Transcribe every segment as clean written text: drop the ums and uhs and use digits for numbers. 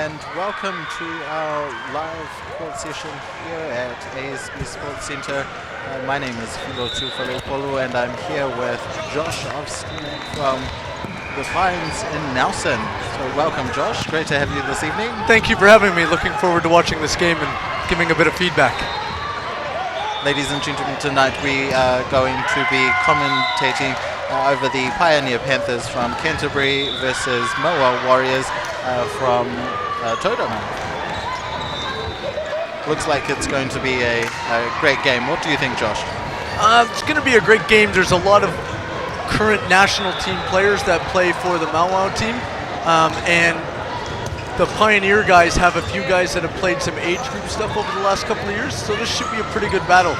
and welcome to our live court session here at ASB Sports Centre. My name is Filo Tufalopolo and I'm here with Josh from the Pines in Nelson. So welcome, Josh. Great to have you this evening. Thank you for having me. Looking forward to watching this game and giving a bit of feedback. Ladies and gentlemen, tonight we are going to be commentating over the Pioneer Panthers from Canterbury versus Mauao Warriors from Todama. Looks like it's going to be a great game. What do you think, Josh? It's going to be a great game. There's a lot of current national team players that play for the Mauao team, and the Pioneer guys have a few guys that have played some age group stuff over the last couple of years, so this should be a pretty good battle.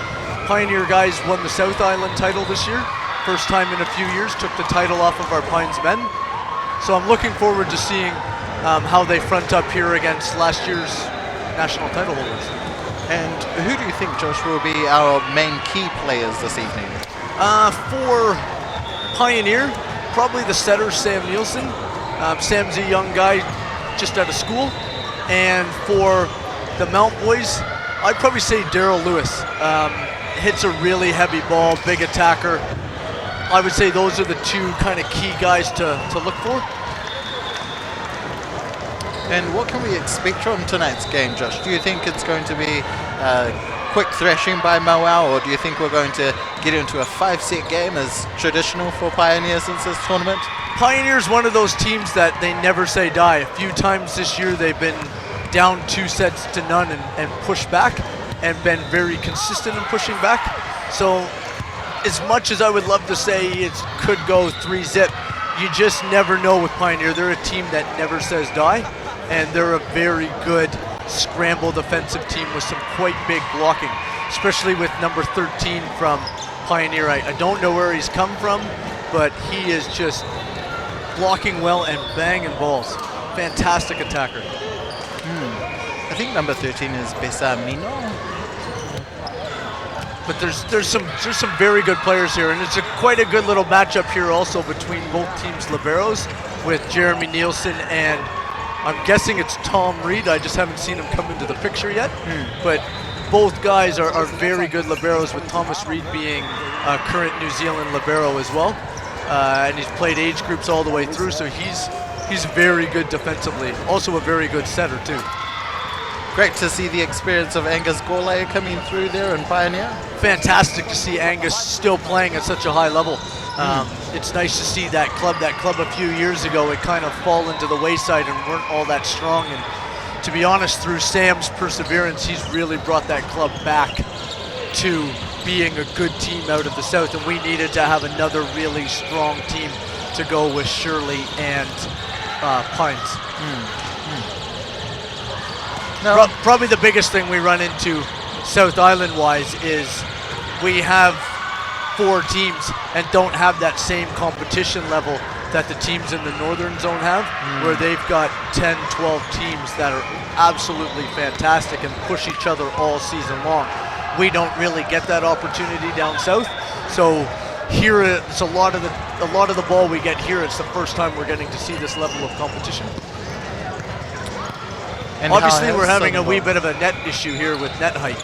Pioneer guys won the South Island title this year. First time in a few years, took the title off of our Pines men. So I'm looking forward to seeing how they front up here against last year's national title holders. And who do you think, Josh, will be our main key players this evening? For Pioneer, probably the setter, Sam Nielsen. Sam's a young guy just out of school. And for the Mount Boys, I'd probably say Daryl Lewis. Hits a really heavy ball, big attacker. I would say those are the two kind of key guys to look for. And what can we expect from tonight's game, Josh? Do you think it's going to be a quick thrashing by Mauao, or do you think we're going to get into a 5-set game as traditional for Pioneer since this tournament? Pioneer's one of those teams that they never say die. A few times this year they've been down 2-0 and pushed back and been very consistent in pushing back. So as much as I would love to say it could go 3-0, you just never know with Pioneer. They're a team that never says die, and they're a very good scramble defensive team with some quite big blocking, especially with number 13 from Pioneer. I don't know where he's come from, but he is just blocking well and banging balls. Fantastic attacker. I think number 13 is Besamino. But there's some very good players here, and it's quite a good little matchup here also between both teams' liberos with Jeremy Nielsen and I'm guessing it's Tom Reed. I just haven't seen him come into the picture yet. But both guys are very good liberos, with Thomas Reed being a current New Zealand libero as well. And he's played age groups all the way through, so he's very good defensively. Also a very good setter too. Great to see the experience of Angus Gourlay coming through there in Pioneer. Fantastic to see Angus still playing at such a high level. It's nice to see that club a few years ago, it kind of fall into the wayside and weren't all that strong. And to be honest, through Sam's perseverance, he's really brought that club back to being a good team out of the South. And we needed to have another really strong team to go with Shirley and Pines. No. Probably the biggest thing we run into South Island-wise is we have 4 teams and don't have that same competition level that the teams in the Northern Zone have, where they've got 10, 12 teams that are absolutely fantastic and push each other all season long. We don't really get that opportunity down south. So here it's a lot of the ball we get here. It's the first time we're getting to see this level of competition. And obviously we're having a wee bit of a net issue here with net height.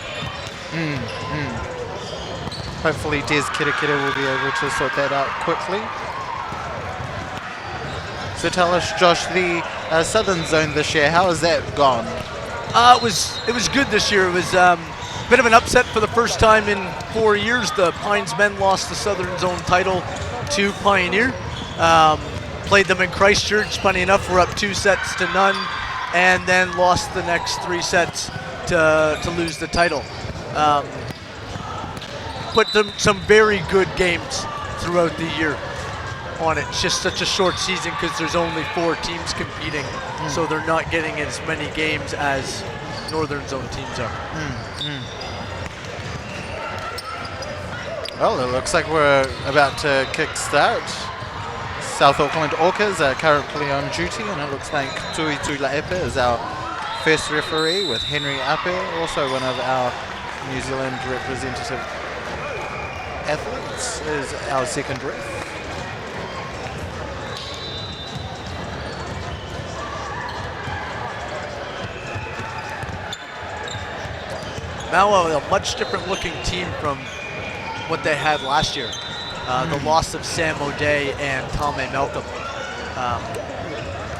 Hopefully Des Kirakira will be able to sort that out quickly. So tell us, Josh, the Southern Zone this year, how has that gone? It was good this year. It was a bit of an upset for the first time in 4 years. The Pines men lost the Southern Zone title to Pioneer. Played them in Christchurch. Funny enough, we're up 2-0, and then lost the next 3 sets to lose the title. But some very good games throughout the year on it. It's just such a short season because there's only 4 teams competing, so they're not getting as many games as Northern Zone teams are. Well, it looks like we're about to kick start. South Auckland Orcas are currently on duty, and it looks like Tui Laepe is our first referee, with Henry Ape, also one of our New Zealand representative athletes, is our second ref. Mauao, a much different looking team from what they had last year. The loss of Sam O'Day and Tame Malcolm.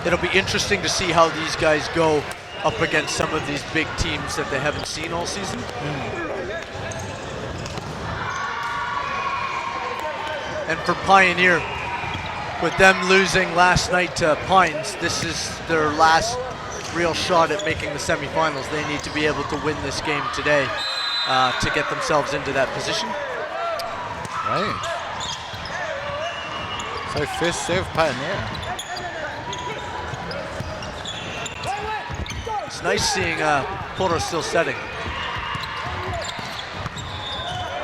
It'll be interesting to see how these guys go up against some of these big teams that they haven't seen all season. And for Pioneer, with them losing last night to Pines, this is their last real shot at making the semifinals. They need to be able to win this game today to get themselves into that position. Right. So first serve Pioneer. It's nice seeing Poro still setting.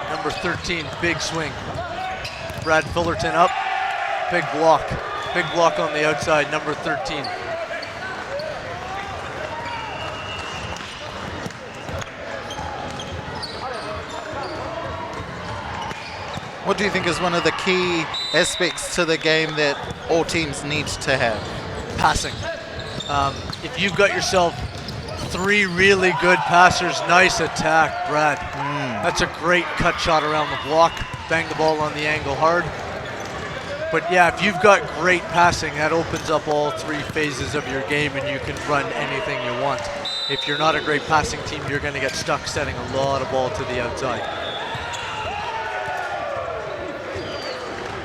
Number 13, big swing. Brad Fullerton up, big block. Big block on the outside, number 13. What do you think is one of the key aspects to the game that all teams need to have? Passing. If you've got yourself 3 really good passers, nice attack, Brad. That's a great cut shot around the block. Bang the ball on the angle hard. But yeah, if you've got great passing, that opens up all 3 phases of your game and you can run anything you want. If you're not a great passing team, you're going to get stuck setting a lot of ball to the outside.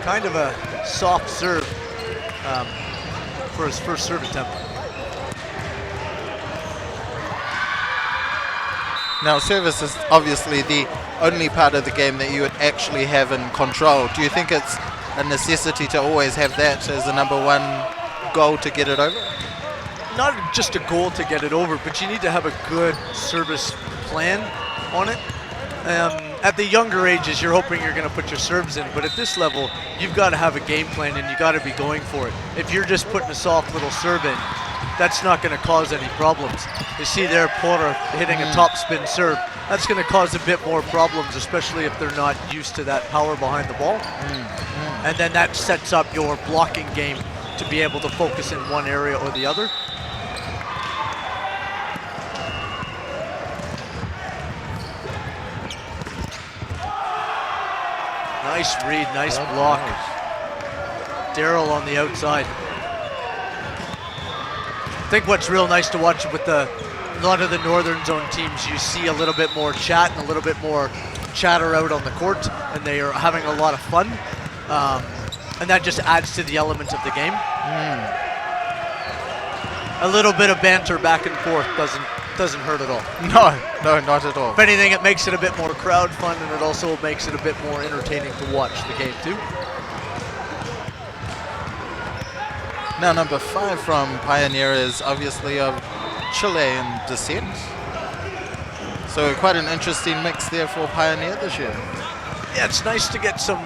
Kind of a soft serve for his first serve attempt. Now, service is obviously the only part of the game that you would actually have in control. Do you think it's a necessity to always have that as the #1 goal to get it over? Not just a goal to get it over, but you need to have a good service plan on it. At the younger ages, you're hoping you're going to put your serves in, but at this level, you've got to have a game plan and you got to be going for it. If you're just putting a soft little serve in, that's not going to cause any problems. You see there, Porter hitting a top spin serve. That's going to cause a bit more problems, especially if they're not used to that power behind the ball. And then that sets up your blocking game to be able to focus in one area or the other. Nice read, nice block. Daryl on the outside. I think what's real nice to watch with a lot of the Northern Zone teams, you see a little bit more chat and a little bit more chatter out on the court, and they are having a lot of fun. And that just adds to the element of the game. A little bit of banter back and forth doesn't hurt at all. No, not at all. If anything, it makes it a bit more crowd fun, and it also makes it a bit more entertaining to watch the game too. Now, number 5 from Pioneer is obviously of Chilean descent. So quite an interesting mix there for Pioneer this year. Yeah, it's nice to get some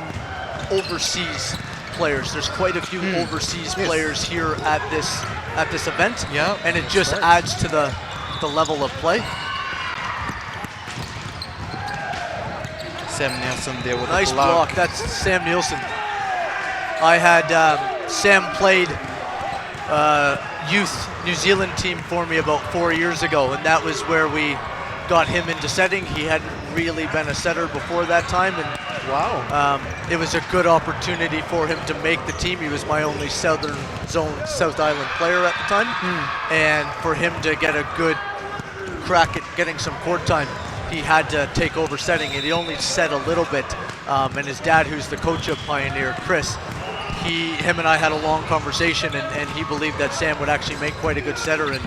overseas players. There's quite a few overseas players here at this event. Yeah, and it just adds to the level of play. Sam Nielsen there with nice a block. That's Sam Nielsen. I had Sam played youth New Zealand team for me about 4 years ago, and that was where we got him into setting. He hadn't really been a setter before that time, and it was a good opportunity for him to make the team. He was my only Southern Zone South Island player at the time, and for him to get a good crack at getting some court time, he had to take over setting, and he only set a little bit. And his dad, who's the coach of Pioneer, Chris, him and I had a long conversation, and he believed that Sam would actually make quite a good setter, and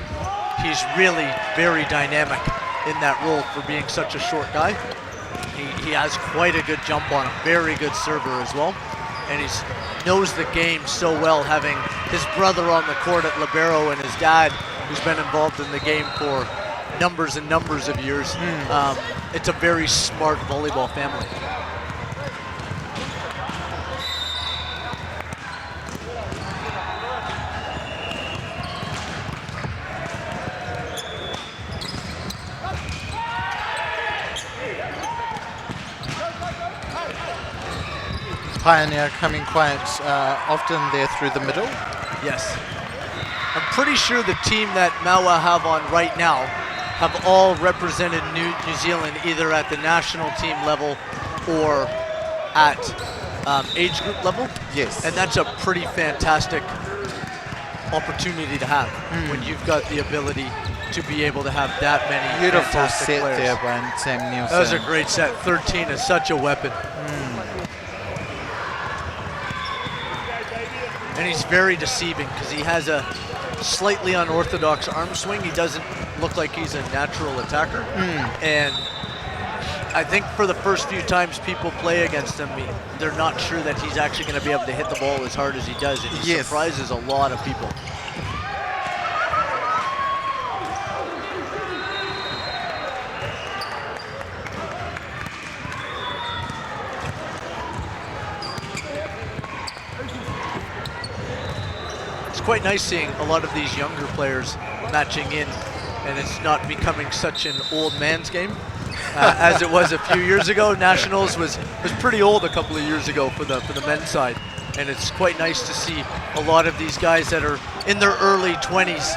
he's really very dynamic in that role for being such a short guy. He has quite a good jump on him, very good server as well, and he knows the game so well, having his brother on the court at libero and his dad, who's been involved in the game for numbers and numbers of years. It's a very smart volleyball family. Pioneer coming quite often there through the middle. Yes. I'm pretty sure the team that Mauao have on right now have all represented New Zealand either at the national team level or at age group level. Yes. And that's a pretty fantastic opportunity to have when you've got the ability to be able to have that many Beautiful fantastic set players. there by Sam Nielsen. That was a great set. 13 is such a weapon. And he's very deceiving because he has a slightly unorthodox arm swing. He doesn't look like he's a natural attacker. And I think for the first few times people play against him, they're not sure that he's actually going to be able to hit the ball as hard as he does. And he surprises a lot of people. It's quite nice seeing a lot of these younger players matching in, and it's not becoming such an old man's game as it was a few years ago. Nationals was pretty old a couple of years ago for the men's side, and it's quite nice to see a lot of these guys that are in their early 20s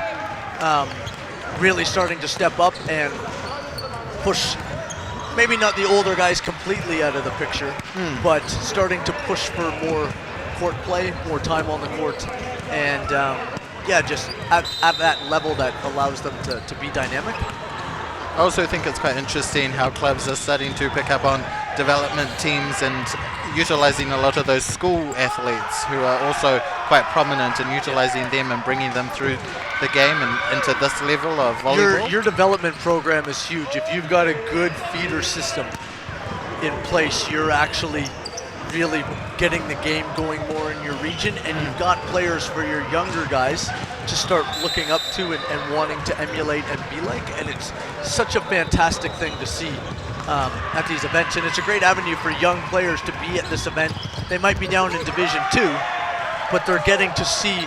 really starting to step up and push. Maybe not the older guys completely out of the picture, but starting to push for more court play, more time on the court, and just at that level that allows them to be dynamic. I also think it's quite interesting how clubs are starting to pick up on development teams and utilizing a lot of those school athletes who are also quite prominent and utilizing them and bringing them through the game and into this level of volleyball. Your development program is huge. If you've got a good feeder system in place, you're actually really getting the game going more in your region, and you've got players for your younger guys to start looking up to and wanting to emulate and be like, and it's such a fantastic thing to see at these events, and it's a great avenue for young players to be at this event. They might be down in Division 2, but they're getting to see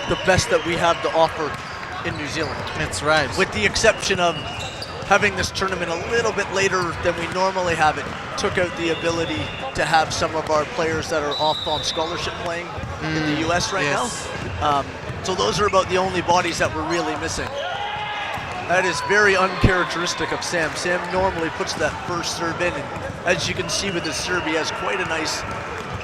the best that we have to offer in New Zealand. That's right. With the exception of having this tournament a little bit later than we normally have it, took out the ability to have some of our players that are off on scholarship playing in the US right now. So those are about the only bodies that we're really missing. That is very uncharacteristic of Sam. Sam normally puts that first serve in, and as you can see with his serve, he has quite a nice,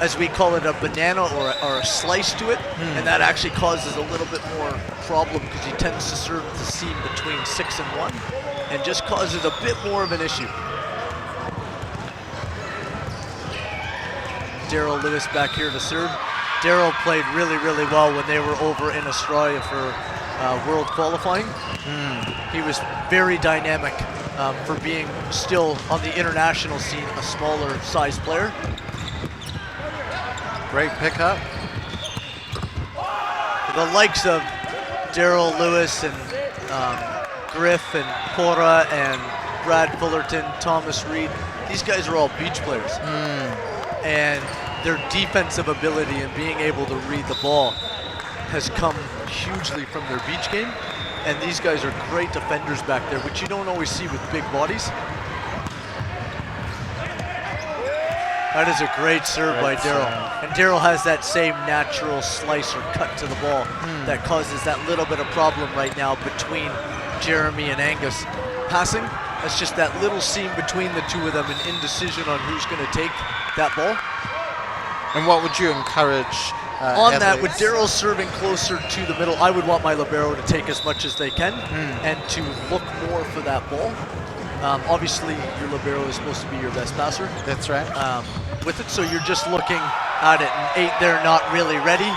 as we call it, a banana or a slice to it, and that actually causes a little bit more problem because he tends to serve the seam between 6 and 1 and just causes a bit more of an issue. Daryl Lewis back here to serve. Daryl played really, really well when they were over in Australia for World Qualifying. He was very dynamic for being still on the international scene, a smaller size player. Great pickup. The likes of Daryl Lewis and Griff and Cora and Brad Fullerton, Thomas Reed, these guys are all beach players. And their defensive ability and being able to read the ball has come hugely from their beach game. And these guys are great defenders back there, which you don't always see with big bodies. That is a great serve by Daryl. And Daryl has that same natural slice or cut to the ball that causes that little bit of problem right now between Jeremy and Angus passing. That's just that little seam between the two of them, and indecision on who's going to take that ball. And what would you encourage on athletes? that, with Daryl serving closer to the middle, I would want my libero to take as much as they can and to look more for that ball. Obviously, your libero is supposed to be your best passer. That's right. With it, so you're just looking at it, and 8 there not really ready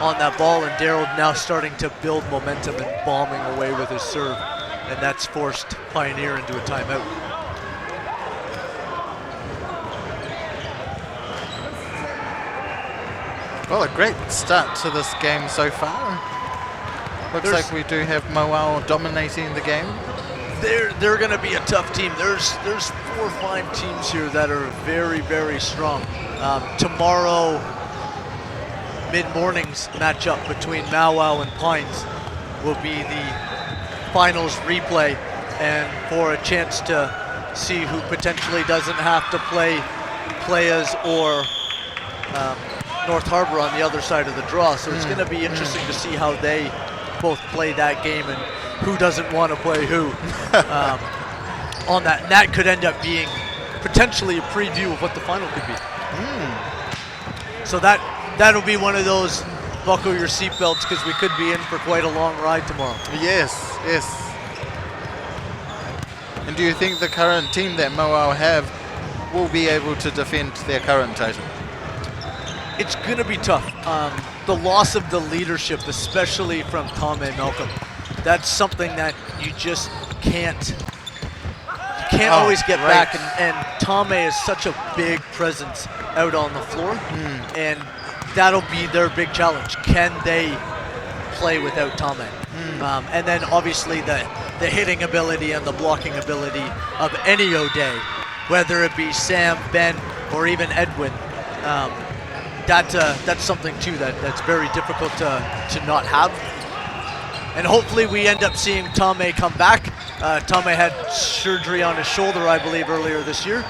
on that ball, and Daryl now starting to build momentum and bombing away with his serve, and that's forced Pioneer into a timeout. Well, a great start to this game so far. Looks like we do have Mauao dominating the game. They're going to be a tough team. There's 4 or 5 teams here that are very, very strong. Tomorrow, mid-morning's matchup between Mauao and Pines will be the finals replay, and for a chance to see who potentially doesn't have to play Playas or North Harbour on the other side of the draw. So it's going to be interesting to see how they both play that game and who doesn't want to play who on that. And that could end up being potentially a preview of what the final could be. So that'll be one of those buckle your seatbelts, because we could be in for quite a long ride tomorrow. Yes, yes. And do you think the current team that Mauao have will be able to defend their current title? It's going to be tough. The loss of the leadership, especially from Tom and Malcolm, that's something that you just can't always get back. And Tame is such a big presence out on the floor, and that'll be their big challenge. Can they play without Tame? And then obviously the hitting ability and the blocking ability of any O'Day, whether it be Sam, Ben, or even Edwin. That's something too that's very difficult to not have. And hopefully we end up seeing Tame come back. Tame had surgery on his shoulder, I believe, earlier this year,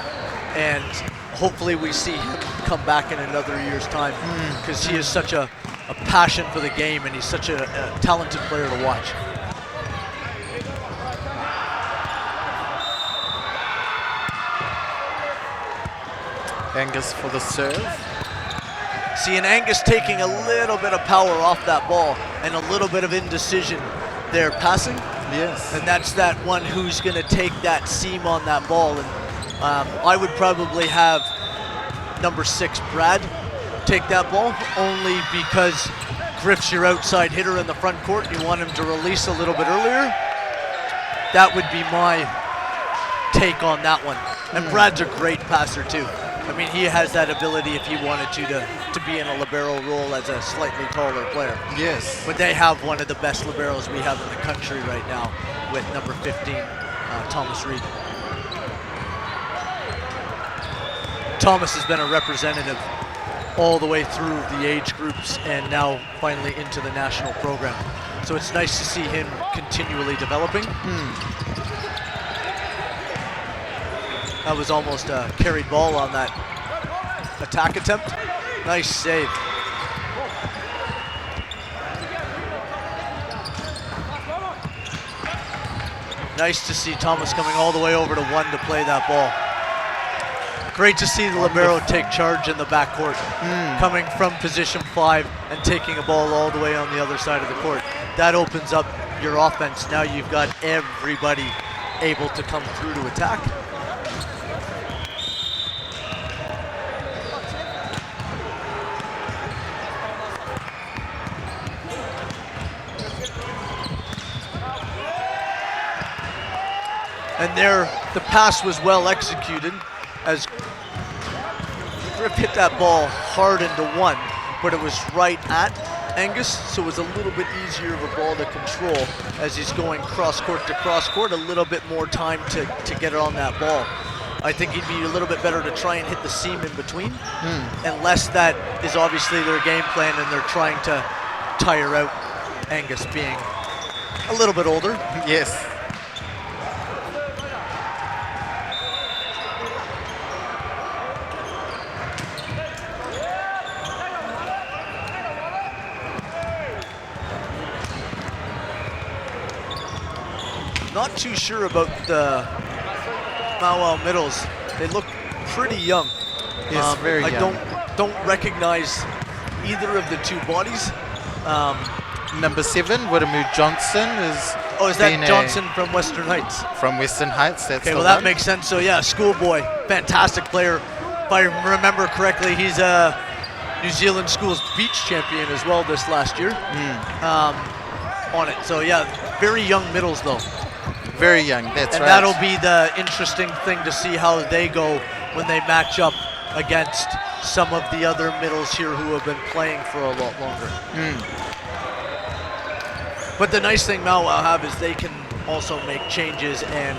and hopefully we see him come back in another year's time, because he is such a passion for the game, and he's such a talented player to watch. Angus for the serve. See, and Angus taking a little bit of power off that ball and a little bit of indecision there passing. Yes. And that's that one who's going to take that seam on that ball. And I would probably have number 6, Brad, take that ball, only because Griff's your outside hitter in the front court. You want him to release a little bit earlier. That would be my take on that one. And Brad's a great passer too. I mean, he has that ability, if he wanted to be in a libero role as a slightly taller player. Yes. But they have one of the best liberos we have in the country right now with number 15, Thomas Reed. Thomas has been a representative all the way through the age groups and now finally into the national program. So it's nice to see him continually developing. That was almost a carried ball on that attack attempt. Nice save. Nice to see Thomas coming all the way over to 1 to play that ball. Great to see the libero take charge in the backcourt, coming from position 5 and taking a ball all the way on the other side of the court. That opens up your offense. Now you've got everybody able to come through to attack. And there, the pass was well executed as Griff hit that ball hard into 1, but it was right at Angus, so it was a little bit easier of a ball to control as he's going cross-court to cross-court, a little bit more time to get it on that ball. I think he'd be a little bit better to try and hit the seam in between, unless that is obviously their game plan and they're trying to tire out Angus being a little bit older. Yes. Not too sure about the Mauao middles. They look pretty young. Yes, very young. I don't recognize either of the 2 bodies. Number 7, Wiramu Johnson is. Oh, is that Johnson from Western Heights? From Western Heights, that's okay. Well, that makes sense. So yeah, schoolboy, fantastic player. If I remember correctly, he's a New Zealand schools beach champion as well this last year. On it. So yeah, very young middles though. Very young, that's and right. That'll be the interesting thing to see how they go when they match up against some of the other middles here who have been playing for a lot longer. But the nice thing Mauao have is they can also make changes, and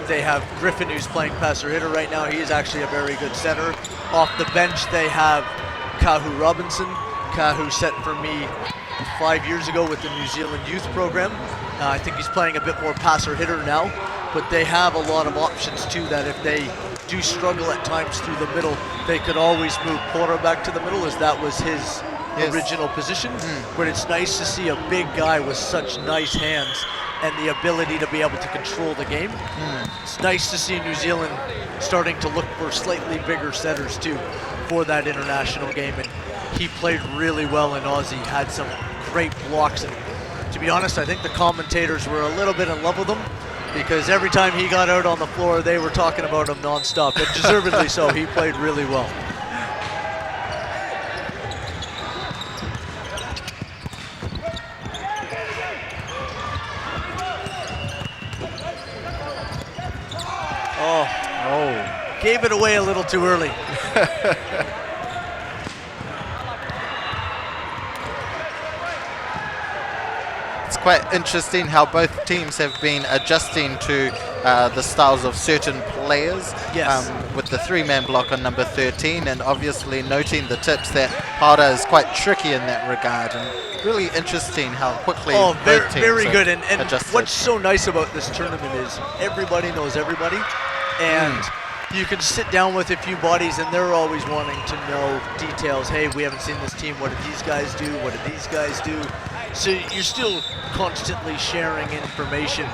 they have Griffin, who's playing passer hitter right now. He is actually a very good setter. Off the bench, they have Kahu Robinson. Kahu set for me 5 years ago with the New Zealand youth program. I think he's playing a bit more passer hitter now, but they have a lot of options too, that if they do struggle at times through the middle, they could always move Porter back to the middle, as that was his original position. But it's nice to see a big guy with such nice hands and the ability to be able to control the game. It's nice to see New Zealand starting to look for slightly bigger setters too for that international game, and he played really well in Aussie, had some great blocks, and to be honest, I think the commentators were a little bit in love with him because every time he got out on the floor, they were talking about him nonstop, and deservedly so. He played really well. Oh, gave it away a little too early. It's quite interesting how both teams have been adjusting to the styles of certain players. Yes. With the three-man block on number 13, and obviously noting the tips that Hara is quite tricky in that regard, and really interesting how quickly both teams very good. And adjusted. What's so nice about this tournament is everybody knows everybody, and you can sit down with a few buddies and they're always wanting to know details. Hey, we haven't seen this team. What did these guys do? What did these guys do? So you're still constantly sharing information.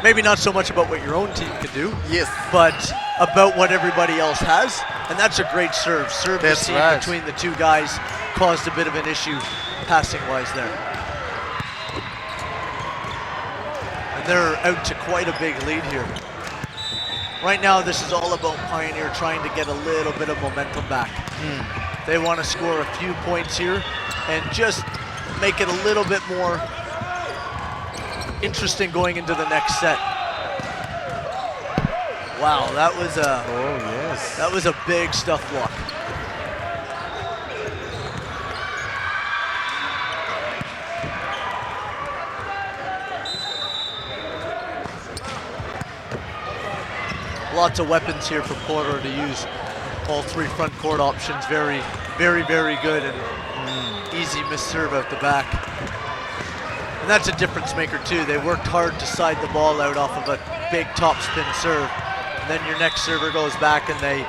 Maybe not so much about what your own team can do, yes, but about what everybody else has. And that's a great serve. Serve That's receive right. between the two guys caused a bit of an issue passing-wise there. And they're out to quite a big lead here. Right now, this is all about Pioneer trying to get a little bit of momentum back. They want to score a few points here and just make it a little bit more interesting going into the next set. Wow, that was that was a big stuff block. Lots of weapons here for Porter to use. All three front court options, very, very, very good, and easy miss serve out the back. And that's a difference maker too. They worked hard to side the ball out off of a big top spin serve. And then your next server goes back and they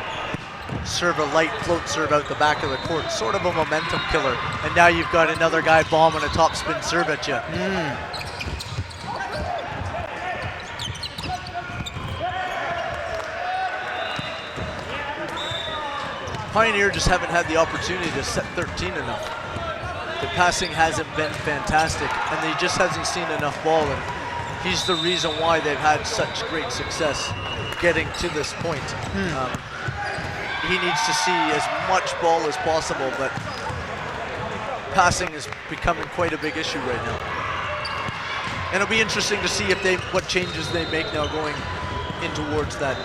serve a light float serve out the back of the court, sort of a momentum killer. And now you've got another guy bombing a top spin serve at you. Pioneer just haven't had the opportunity to set 13 enough. The passing hasn't been fantastic, and he just hasn't seen enough ball, and he's the reason why they've had such great success getting to this point. He needs to see as much ball as possible, but passing is becoming quite a big issue right now. And it'll be interesting to see if what changes they make now going in towards that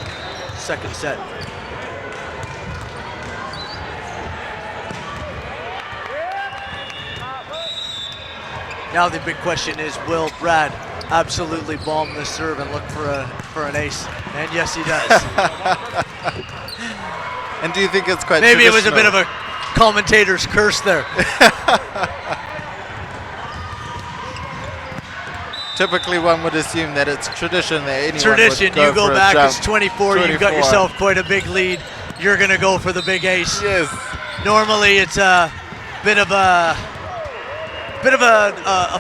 second set. Now the big question is, will Brad absolutely bomb this serve and look for an ace? And yes, he does. And do you think it's quite Maybe it was a bit of a commentator's curse there. Typically, one would assume that it's tradition that anyone Tradition, would go you go for a back, jump. it's 24, you've got yourself quite a big lead. You're going to go for the big ace. Yes. Normally, it's a bit of a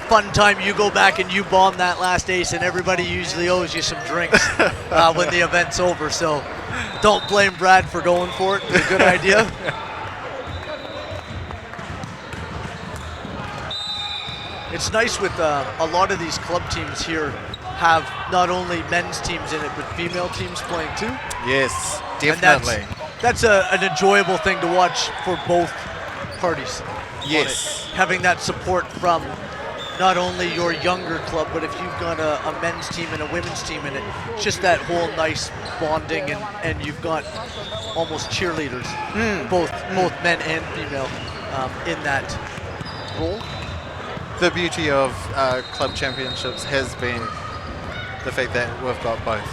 fun time. You go back and you bomb that last ace, and everybody usually owes you some drinks when the event's over. So don't blame Brad for going for it. It's a good idea. It's nice with a lot of these club teams here have not only men's teams in it, but female teams playing too. Yes, definitely. And that's an enjoyable thing to watch for both parties. Yes. Having that support from not only your younger club, but if you've got a men's team and a women's team in it, just that whole nice bonding, and you've got almost cheerleaders, both men and female, in that role. The beauty of club championships has been the fact that we've got both.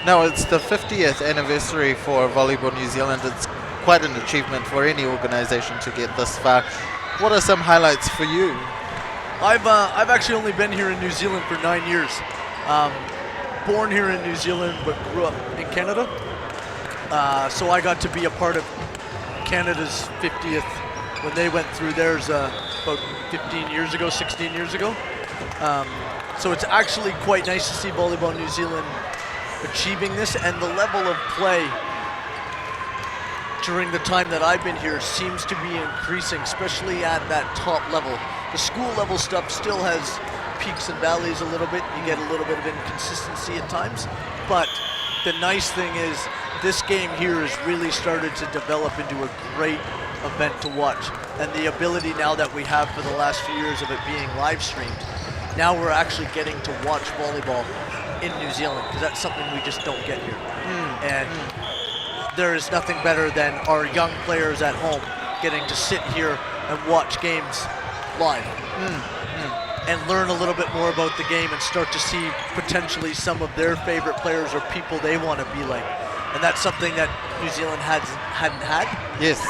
No, it's the 50th anniversary for Volleyball New Zealand. It's quite an achievement for any organization to get this far. What are some highlights for you? I've actually only been here in New Zealand for 9 years. Born here in New Zealand, but grew up in Canada. So I got to be a part of Canada's 50th when they went through theirs about 15 years ago, 16 years ago. So it's actually quite nice to see Volleyball New Zealand achieving this, and the level of play during the time that I've been here seems to be increasing, especially at that top level. The school level stuff still has peaks and valleys a little bit. You get a little bit of inconsistency at times, but the nice thing is this game here has really started to develop into a great event to watch, and the ability now that we have for the last few years of it being live streamed, now we're actually getting to watch volleyball in New Zealand, because that's something we just don't get here. And there is nothing better than our young players at home getting to sit here and watch games live and learn a little bit more about the game and start to see potentially some of their favorite players or people they want to be like. And that's something that New Zealand hadn't had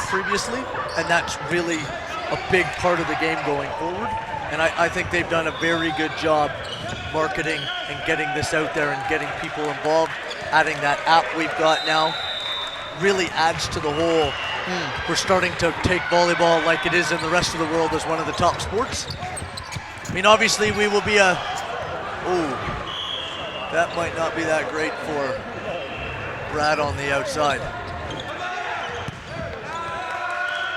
previously, and that's really a big part of the game going forward. And I think they've done a very good job marketing and getting this out there and getting people involved. Adding that app we've got now really adds to the whole. We're starting to take volleyball like it is in the rest of the world as one of the top sports. I mean, obviously we will be that might not be that great for Brad on the outside.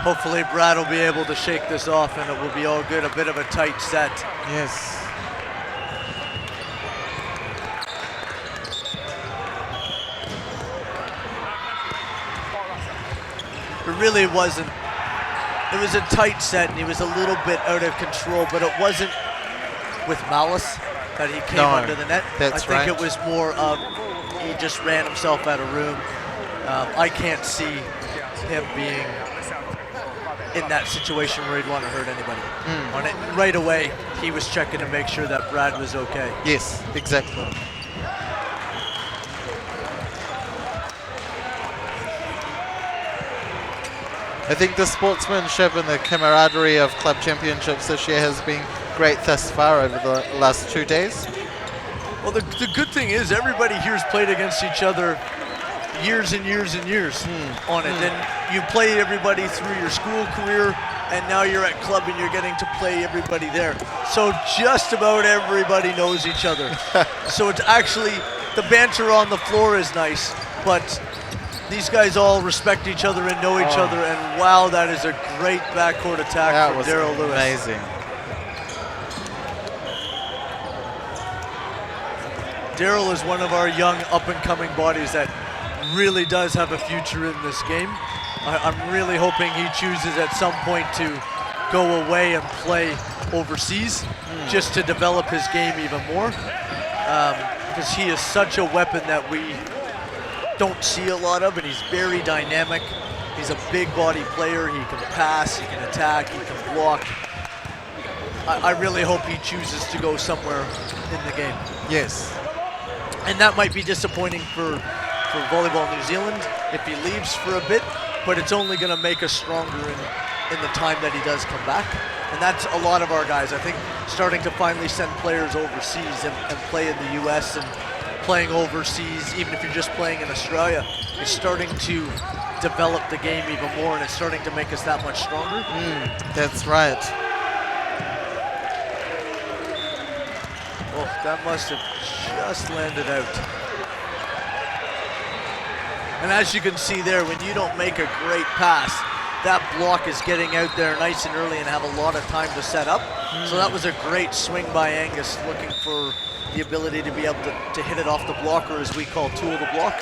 Hopefully Brad will be able to shake this off and it will be all good. A bit of a tight set. Yes. It really wasn't. It was a tight set and he was a little bit out of control, but it wasn't with malice that he came under the net. I think it was more of he just ran himself out of room. I can't see him being in that situation where he'd want to hurt anybody. On it right away, he was checking to make sure that Brad was okay. Yes, exactly. I think the sportsmanship and the camaraderie of club championships this year has been great thus far over the last 2 days. Well, the good thing is everybody here's played against each other years and years and years on it. And you played everybody through your school career, and now you're at club and you're getting to play everybody there. So just about everybody knows each other. So it's actually, the banter on the floor is nice, but these guys all respect each other and know each other, and wow, that is a great backcourt attack from Daryl Lewis. Amazing. Daryl is one of our young up-and-coming bodies that really does have a future in this game. I'm really hoping he chooses at some point to go away and play overseas just to develop his game even more, because he is such a weapon that we don't see a lot of, and he's very dynamic. He's a big body player. He can pass, he can attack, he can block. I really hope he chooses to go somewhere in the game. Yes. And that might be disappointing for Volleyball New Zealand if he leaves for a bit, but it's only going to make us stronger in the time that he does come back. And that's a lot of our guys, I think, starting to finally send players overseas and play in the US and playing overseas, even if you're just playing in Australia, is starting to develop the game even more, and it's starting to make us that much stronger. That's right. Oh, that must have just landed out. And as you can see there, when you don't make a great pass, that block is getting out there nice and early and have a lot of time to set up. So that was a great swing by Angus, looking for the ability to be able to hit it off the block, or as we call tool the block.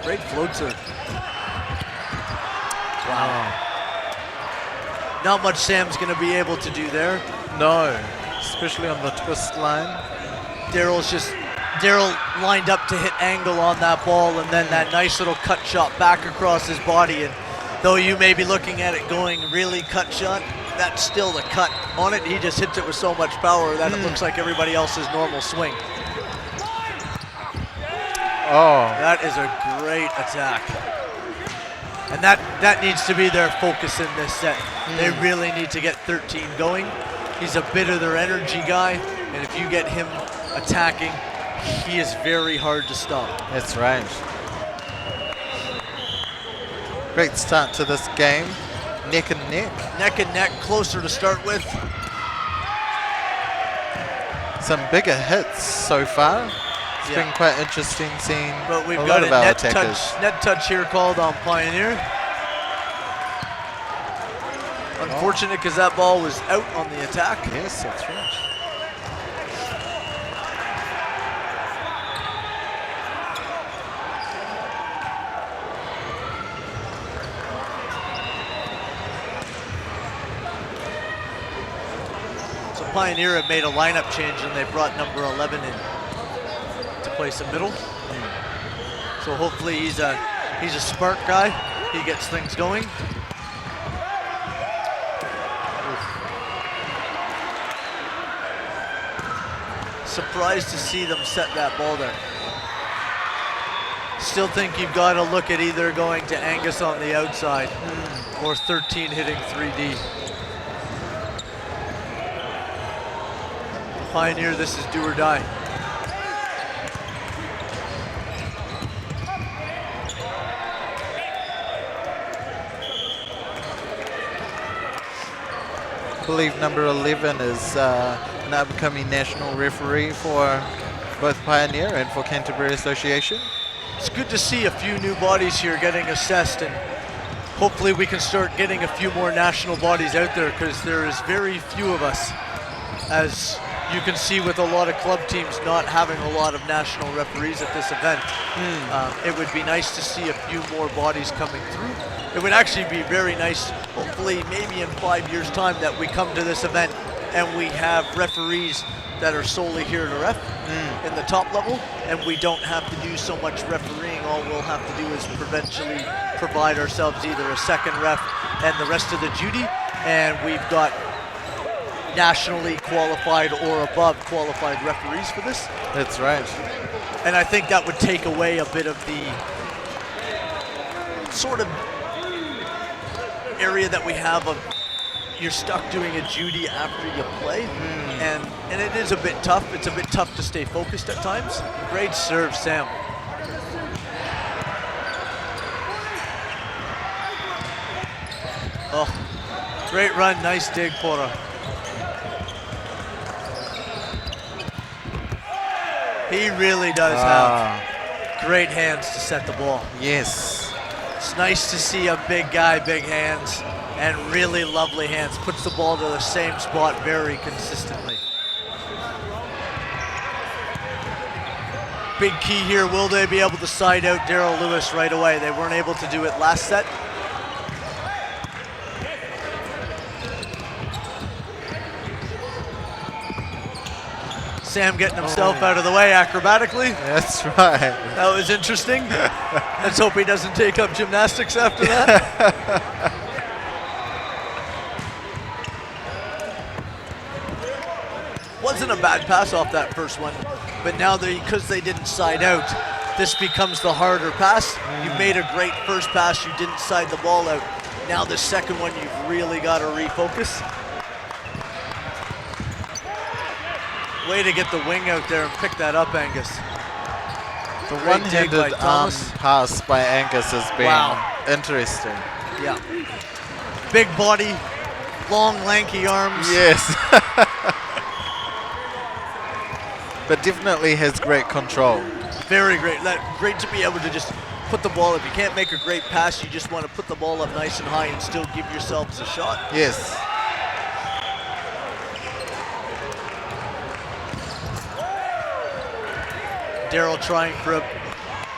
Great float serve. Wow. Not much Sam's going to be able to do there. No, especially on the twist line. Daryl lined up to hit angle on that ball, and then that nice little cut shot back across his body. And though you may be looking at it going really cut shot, that's still the cut on it. He just hits it with so much power that it looks like everybody else's normal swing. Oh, That is a great attack. And that needs to be their focus in this set. They really need to get 13 going. He's a bit of their energy guy, and if you get him attacking, he is very hard to stop. that's right. Great start to this game. Neck and neck. Neck and neck, closer to start with. Some bigger hits so far. It's been quite interesting seeing But we've a got lot a of our net attackers. touch here called on Pioneer. Unfortunate because that ball was out on the attack. Yes, that's right. So Pioneer have made a lineup change and they brought number 11 in to play some middle. So hopefully he's a spark guy. He gets things going. Surprised to see them set that ball there. Still think you've got to look at either going to Angus on the outside or 13 hitting 3D. Pioneer, this is do or die. I believe number 11 is an upcoming national referee for both Pioneer and for Canterbury Association. It's good to see a few new bodies here getting assessed, and hopefully we can start getting a few more national bodies out there because there is very few of us, as you can see with a lot of club teams not having a lot of national referees at this event. It would be nice to see a few more bodies coming through. It would actually be very nice, hopefully maybe in 5 years' time, that we come to this event and we have referees that are solely here to ref in the top level, and we don't have to do so much refereeing. All we'll have to do is provincially provide ourselves either a second ref and the rest of the duty, and we've got nationally qualified or above qualified referees for this. That's right. And I think that would take away a bit of the sort of area that we have of you're stuck doing a duty after you play, and it is a bit tough. It's a bit tough to stay focused at times. Great serve, Sam. Oh, great run, nice dig, Pora. He really does have great hands to set the ball. Yes. It's nice to see a big guy, big hands, and really lovely hands. Puts the ball to the same spot very consistently. Big key here, will they be able to side out Daryl Lewis right away? They weren't able to do it last set. Sam getting himself out of the way acrobatically. That's right. That was interesting. Let's hope he doesn't take up gymnastics after that. Wasn't a bad pass off that first one, but now because they didn't side out, this becomes the harder pass. You made a great first pass, you didn't side the ball out. Now the second one, you've really got to refocus. Way to get the wing out there and pick that up, Angus. The Great one-handed dig by arm Thomas. pass by Angus has been interesting. Yeah. Big body, long, lanky arms. Yes. But definitely has great control. Very great. Great to be able to just put the ball. If you can't make a great pass, you just want to put the ball up nice and high and still give yourselves a shot. Yes. Daryl trying for a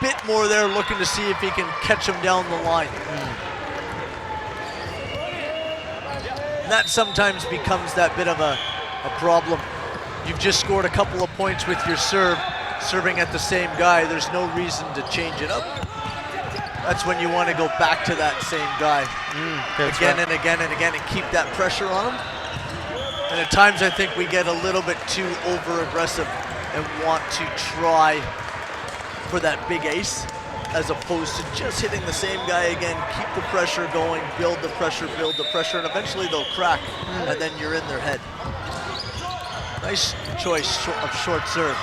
bit more there, looking to see if he can catch him down the line. And that sometimes becomes that bit of a problem. You've just scored a couple of points with your serve, serving at the same guy. There's no reason to change it up. That's when you want to go back to that same guy again and again and again and keep that pressure on him. And at times I think we get a little bit too over aggressive and want to try for that big ace, as opposed to just hitting the same guy again. Keep the pressure going, build the pressure, and eventually they'll crack, and then you're in their head. Nice choice of short serve.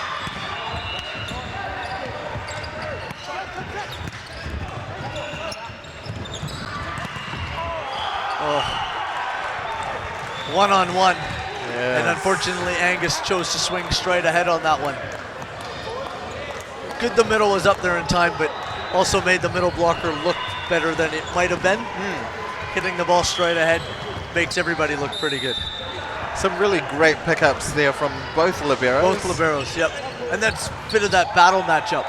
Oh, one-on-one. Yes. And unfortunately, Angus chose to swing straight ahead on that one. Good the middle was up there in time, but also made the middle blocker look better than it might have been. Hitting the ball straight ahead makes everybody look pretty good. Some really great pickups there from both liberos. Both liberos, yep. And that's a bit of that battle matchup.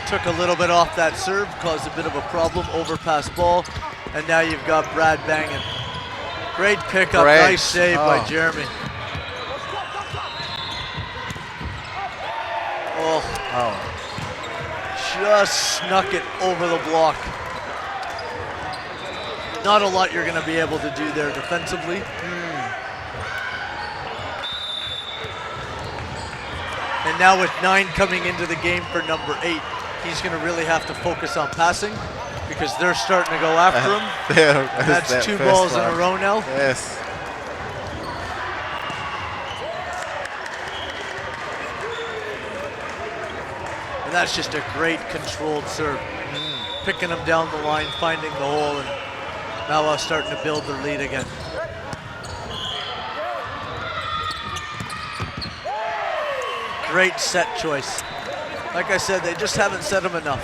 Took a little bit off that serve, caused a bit of a problem, overpass ball, and now you've got Brad banging. Great pickup, nice save by Jeremy. Just snuck it over the block. Not a lot you're going to be able to do there defensively. And now with 9 coming into the game for number 8, he's going to really have to focus on passing because they're starting to go after him. That's 2 balls in a row now. Yes. And that's just a great controlled serve. Picking him down the line, finding the hole, and Mauao starting to build their lead again. Great set choice. Like I said, they just haven't set him enough.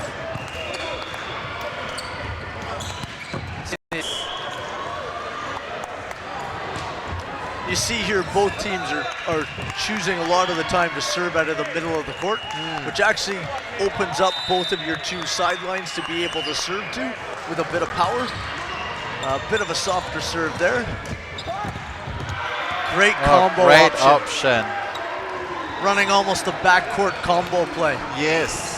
You see here both teams are choosing a lot of the time to serve out of the middle of the court, which actually opens up both of your 2 sidelines to be able to serve to with a bit of power. A bit of a softer serve there. Great combo great option. Running almost a backcourt combo play. Yes.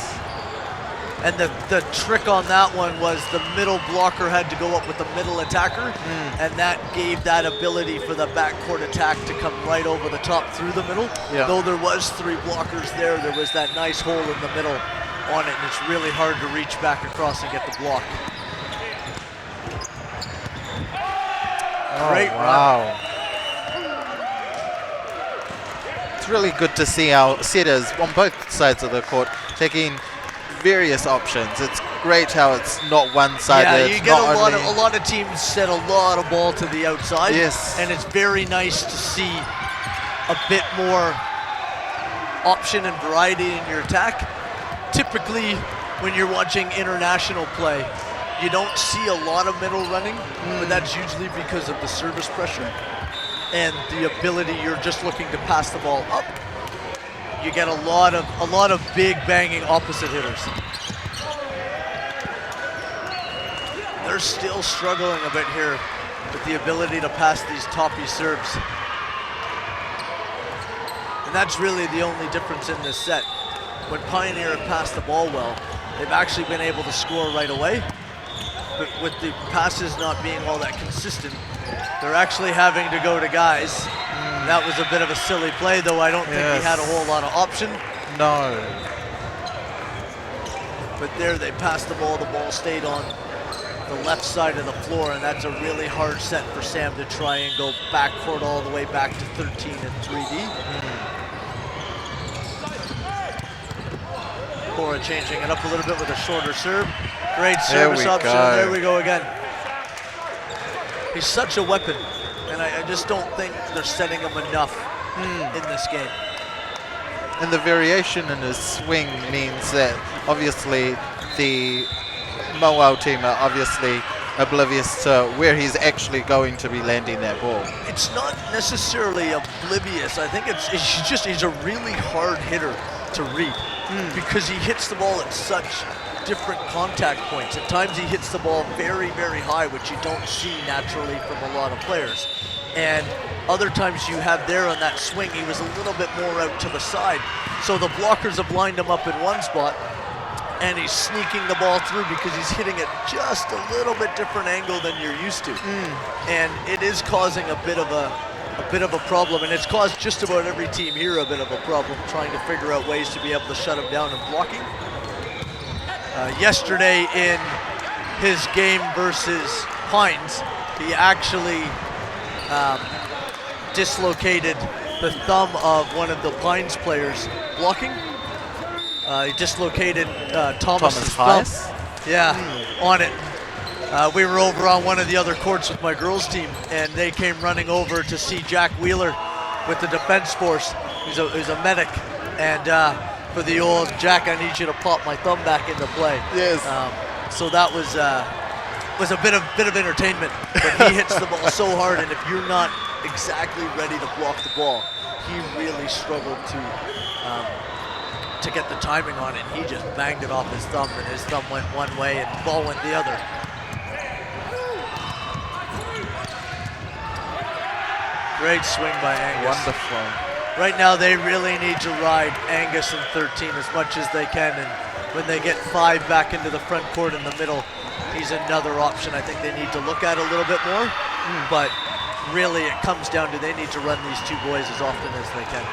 And the trick on that one was the middle blocker had to go up with the middle attacker, and that gave that ability for the backcourt attack to come right over the top through the middle. Yeah. Though there was 3 blockers there was that nice hole in the middle on it, and it's really hard to reach back across and get the block. Great run. It's really good to see our setters on both sides of the court taking various options. It's great how it's not one-sided. Yeah, you get a lot of teams set a lot of ball to the outside. Yes. And it's very nice to see a bit more option and variety in your attack. Typically, when you're watching international play, you don't see a lot of middle running, but that's usually because of the service pressure and the ability you're just looking to pass the ball up. You get a lot of big banging opposite hitters. They're still struggling a bit here with the ability to pass these toppy serves. And that's really the only difference in this set. When Pioneer have passed the ball well, they've actually been able to score right away. But with the passes not being all that consistent, they're actually having to go to guys. That was a bit of a silly play, though I don't think he had a whole lot of option. No. But there they passed the ball stayed on the left side of the floor, and that's a really hard set for Sam to try and go backcourt all the way back to 13 and 3D. Cora changing it up a little bit with a shorter serve. Great service option, there we go again. He's such a weapon, and I just don't think they're setting him enough in this game. And the variation in his swing means that obviously the Mauao team are obviously oblivious to where he's actually going to be landing that ball. It's not necessarily oblivious. I think he's a really hard hitter to read because he hits the ball at such different contact points. At times he hits the ball very, very high, which you don't see naturally from a lot of players. And Other times you have there on that swing, he was a little bit more out to the side. So the blockers have lined him up in one spot, and he's sneaking the ball through because he's hitting it just a little bit different angle than you're used to. And it is causing a bit of a problem, and it's caused just about every team here a bit of a problem trying to figure out ways to be able to shut him down and blocking. Yesterday in his game versus Pines, he actually dislocated the thumb of one of the Pines players blocking. He dislocated Thomas's thumb. Yeah, on it. We were over on one of the other courts with my girls team, and they came running over to see Jack Wheeler with the defense force. He's a medic, and for the old Jack, I need you to pop my thumb back into play. Yes. So that was a bit of entertainment. But he hits the ball so hard, and if you're not exactly ready to block the ball, he really struggled to get the timing on it. He just banged it off his thumb, and his thumb went one way and the ball went the other. Great swing by Angus. Wonderful. Right now they really need to ride Angus in 13 as much as they can, and when they get 5 back into the front court in the middle, he's another option I think they need to look at a little bit more. But really it comes down to they need to run these two boys as often as they can.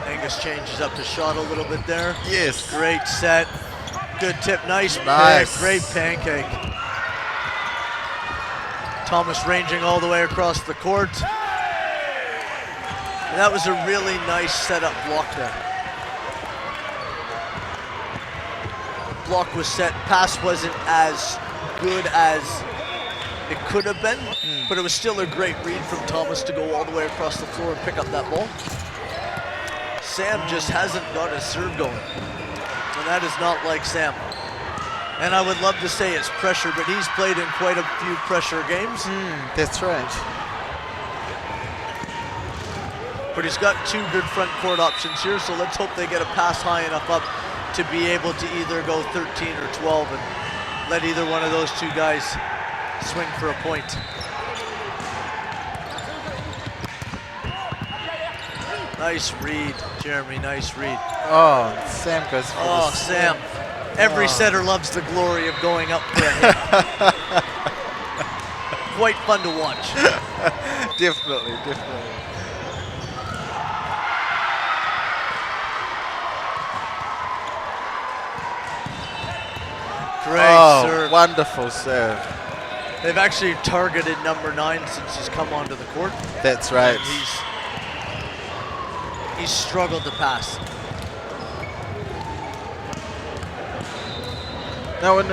Angus changes up the shot a little bit there. Yes. Great set. Good tip. Nice. Great pancake. Thomas ranging all the way across the court. And that was a really nice setup block there. Block was set. Pass wasn't as good as it could have been, but it was still a great read from Thomas to go all the way across the floor and pick up that ball. Sam just hasn't got his serve going, and that is not like Sam. And I would love to say it's pressure, but he's played in quite a few pressure games. That's right. But he's got 2 good front court options here, so let's hope they get a pass high enough up to be able to either go 13 or 12 and let either one of those 2 guys swing for a point. Nice read, Jeremy, nice read. Oh, Sam goes for Oh, the Sam. Every setter loves the glory of going up for a hit. Quite fun to watch. Definitely. Great serve. Wonderful serve. They've actually targeted number 9 since he's come onto the court. That's right. And he's struggled to pass. Now, in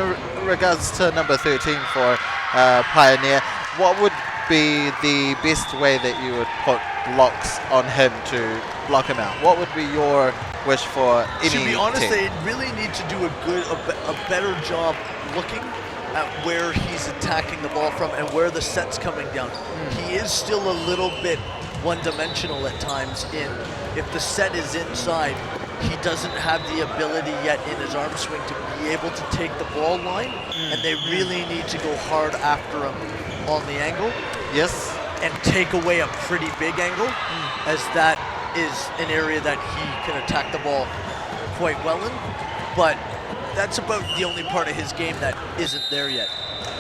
regards to number 13 for Pioneer, what would be the best way that you would put blocks on him to block him out? What would be your wish for any To be honest, team? they really need to do a better job looking at where he's attacking the ball from and where the set's coming down. He is still a little bit one-dimensional at times. If the set is inside, he doesn't have the ability yet in his arm swing to be able to take the ball line, and they really need to go hard after him on the angle. Yes. And take away a pretty big angle, as that is an area that he can attack the ball quite well in. But that's about the only part of his game that isn't there yet.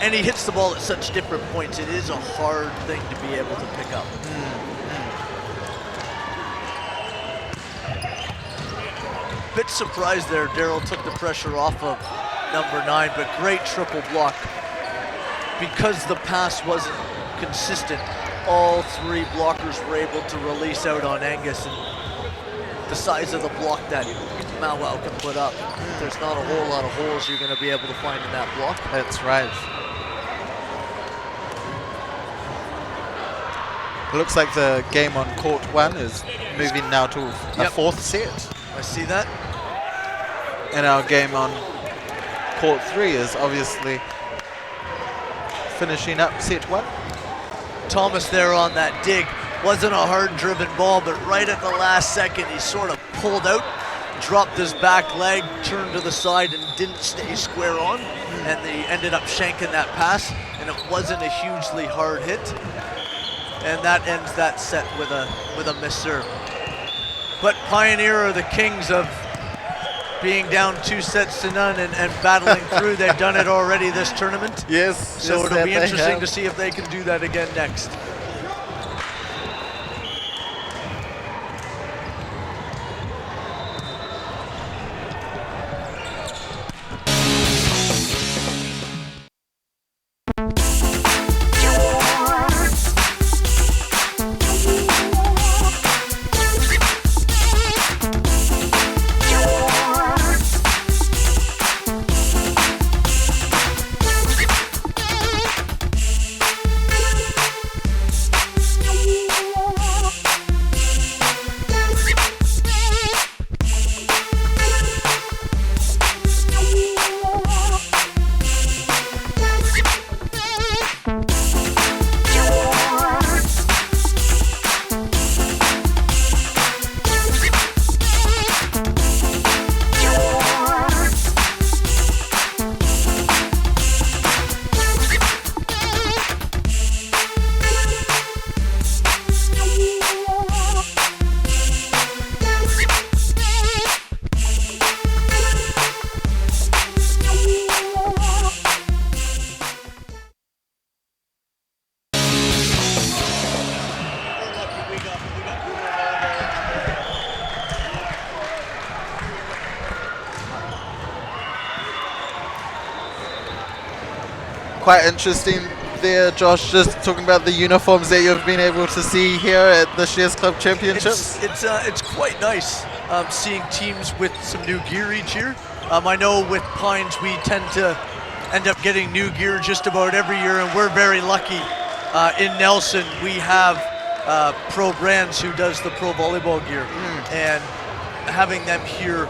And he hits the ball at such different points. It is a hard thing to be able to pick up. Bit surprised there. Daryl took the pressure off of number 9, but great triple block. Because the pass wasn't consistent, all 3 blockers were able to release out on Angus, and the size of the block that Mauao can put up, there's not a whole lot of holes you're going to be able to find in that block. That's right. It looks like the game on court 1 is moving now to a 4th set. I see that. And our game on court 3 is obviously finishing up set 1. Thomas there on that dig. Wasn't a hard driven ball, but right at the last second he sort of pulled out dropped his back leg, turned to the side, and didn't stay square on, and they ended up shanking that pass, and it wasn't a hugely hard hit, and that ends that set with a missed serve. But Pioneer are the kings of being down 2-0 and battling through. They've done it already this tournament. Yes. So yes, it'll be they interesting have. to see if they can do that again next. Quite interesting there, Josh, just talking about the uniforms that you've been able to see here at the Shares Club Championships. It's quite nice seeing teams with some new gear each year. I know with Pines we tend to end up getting new gear just about every year, and we're very lucky. In Nelson we have Pro Brands who does the pro volleyball gear, and having them here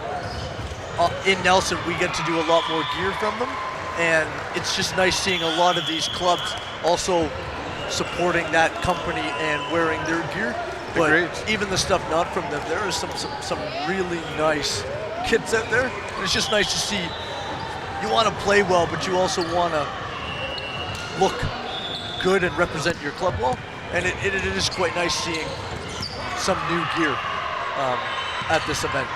in Nelson, we get to do a lot more gear from them. And it's just nice seeing a lot of these clubs also supporting that company and wearing their gear. But Agreed. even the stuff not from them, there is some really nice kits out there. And it's just nice to see. You want to play well, but you also want to look good and represent your club well. And it is quite nice seeing some new gear at this event.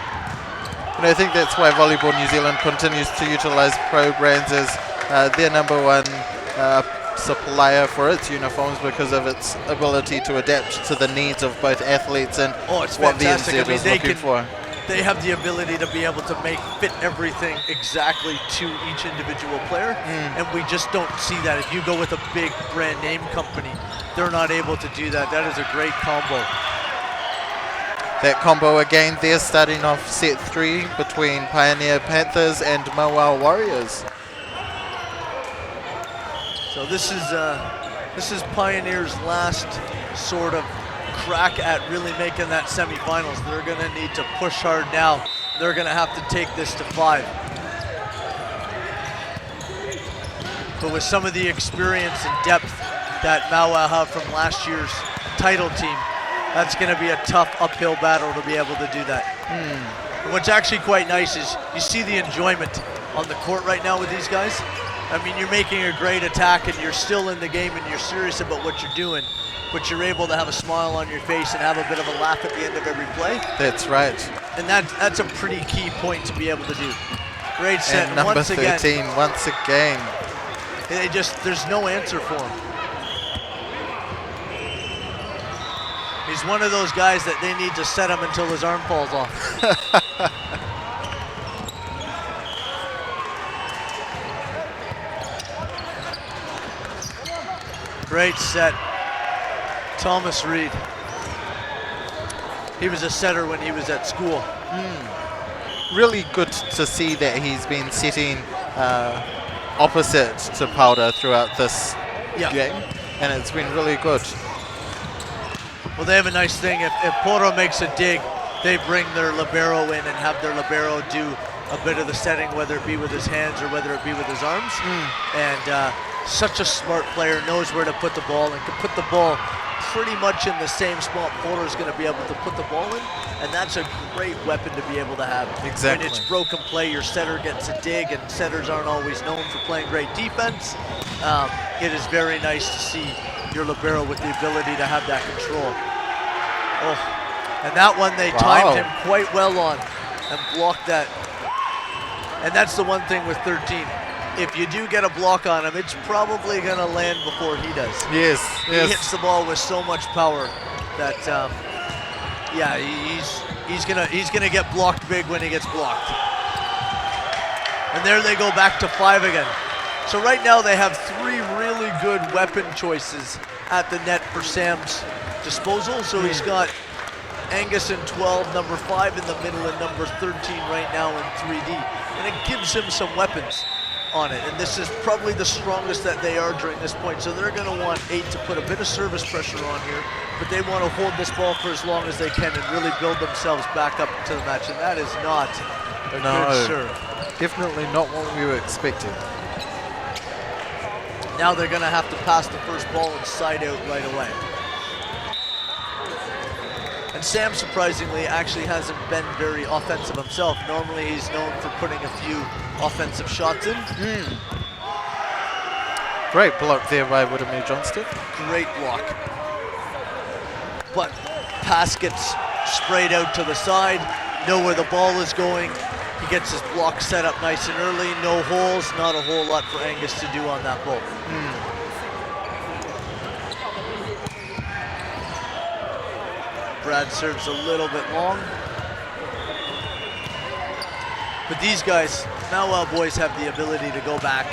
And I think that's why Volleyball New Zealand continues to utilize Pro Brands as their number one supplier for its uniforms, because of its ability to adapt to the needs of both athletes and It's what fantastic. VNZ is looking for. They have the ability to be able to fit everything exactly to each individual player, and we just don't see that. If you go with a big brand name company, they're not able to do that. That is a great combo. That combo again there, starting off set 3 between Pioneer Panthers and Mauao Warriors. So this is Pioneer's last sort of crack at really making that semifinals. They're going to need to push hard now. They're going to have to take this to 5. But with some of the experience and depth that Mauao have from last year's title team, that's going to be a tough uphill battle to be able to do that. And what's actually quite nice is you see the enjoyment on the court right now with these guys. I mean, you're making a great attack and you're still in the game and you're serious about what you're doing, but you're able to have a smile on your face and have a bit of a laugh at the end of every play. That's right. And that's a pretty key point to be able to do. Great set. And number once 13, again, once again. there's no answer for him. He's one of those guys that they need to set him until his arm falls off. Great set. Thomas Reed. He was a setter when he was at school. Really good to see that he's been setting opposite to Powder throughout this game, and it's been really good. Well, they have a nice thing. If Poro makes a dig, they bring their libero in and have their libero do a bit of the setting, whether it be with his hands or whether it be with his arms. And such a smart player, knows where to put the ball and can put the ball pretty much in the same spot Porter's going to be able to put the ball in, and that's a great weapon to be able to have. Exactly. When it's broken play, your setter gets a dig, and setters aren't always known for playing great defense. It is very nice to see your libero with the ability to have that control. Oh, and that one they timed him quite well on and blocked that. And that's the one thing with 13. If you do get a block on him, it's probably going to land before he does. Yes, He hits the ball with so much power that, yeah, he's gonna get blocked big when he gets blocked. And there they go back to 5 again. So right now they have 3 really good weapon choices at the net for Sam's disposal. So he's got Angus in 12, number 5 in the middle, and number 13 right now in 3D. And it gives him some weapons on it, and this is probably the strongest that they are during this point. So they're going to want 8 to put a bit of service pressure on here, but they want to hold this ball for as long as they can and really build themselves back up to the match, and that is not a good serve. Definitely not what we were expecting. Now they're going to have to pass the first ball and side out right away. And Sam, surprisingly, actually hasn't been very offensive himself. Normally he's known for putting a few offensive shots in. Great block there by Widemir Johnston. Great block. But pass gets sprayed out to the side, know where the ball is going. He gets his block set up nice and early, no holes, not a whole lot for Angus to do on that ball. Brad serves a little bit long. But these guys, Mauao boys, have the ability to go back,